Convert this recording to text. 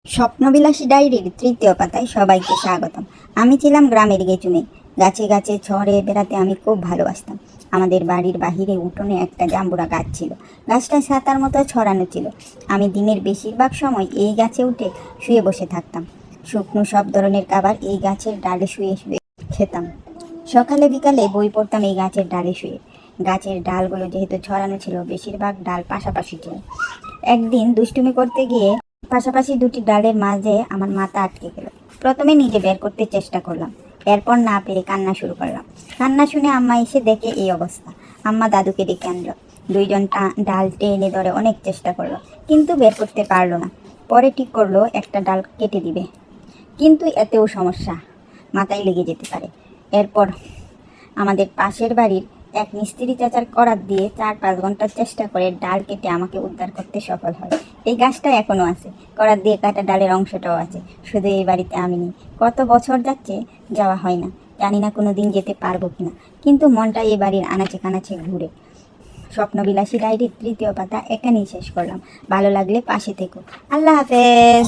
স্বপ্নবিলাসী ডায়েরির তৃতীয় পাতায় সবাইকে স্বাগতম। আমি ছিলাম গ্রামের গেচুনে। গাছে গাছে ছড়ে বেড়াতে আমি খুব ভালোবাসতাম। আমাদের বাড়ির বাহিরে উঠোনে একটা জাম্বুরা গাছ ছিল। গাছটা ছাতার মতো ছড়ানো ছিল। আমি দিনের বেশিরভাগ সময় এই গাছে উঠে শুয়ে বসে থাকতাম। শুকনো সব ধরনের খাবার এই গাছের ডালে শুয়ে শুয়ে খেতাম। সকালে বিকালে বই পড়তাম এই গাছের ডালে শুয়ে। গাছের ডালগুলো যেহেতু ছড়ানো ছিল, বেশিরভাগ ডাল পাশাপাশি ছিল। একদিন দুষ্টুমি করতে গিয়ে পাশাপাশি দুটি ডালের মাঝে আমার মাথা আটকে গেল। প্রথমে নিজে বের করতে চেষ্টা করলাম, এরপর না পেরে কান্না শুরু করলাম। কান্না শুনে আম্মা এসে দেখে এই অবস্থা। আম্মা দাদুকে ডেকে আনলো। দুইজন ডাল টেনে ধরে অনেক চেষ্টা করলো, কিন্তু বের করতে পারলো না। পরে ঠিক করলো একটা ডাল কেটে দিবে, কিন্তু এতেও সমস্যা, মাথায় লেগে যেতে পারে। এরপর আমাদের পাশের বাড়ির এক মিস্ত্রি চাচার করাত দিয়ে 4-5 ঘন্টা চেষ্টা করে ডাল কেটে আমাকে উদ্ধার করতে সফল হয়। এই গাছটা এখনো আছে, করাত দিয়ে কাটা ডালের অংশটাও আছে। শুধু এই বাড়িতে আমি নেই, কত বছর যাচ্ছে যাওয়া হয় না। জানি না কোনো দিন যেতে পারবো কিনা, কিন্তু মনটা এই বাড়ির আনাচে কানাচে ঘুরে। স্বপ্নবিলাসী ডায়েরির তৃতীয় পাতা এখানেই শেষ করলাম। ভালো লাগলে পাশে থেকো। আল্লাহ হাফেজ।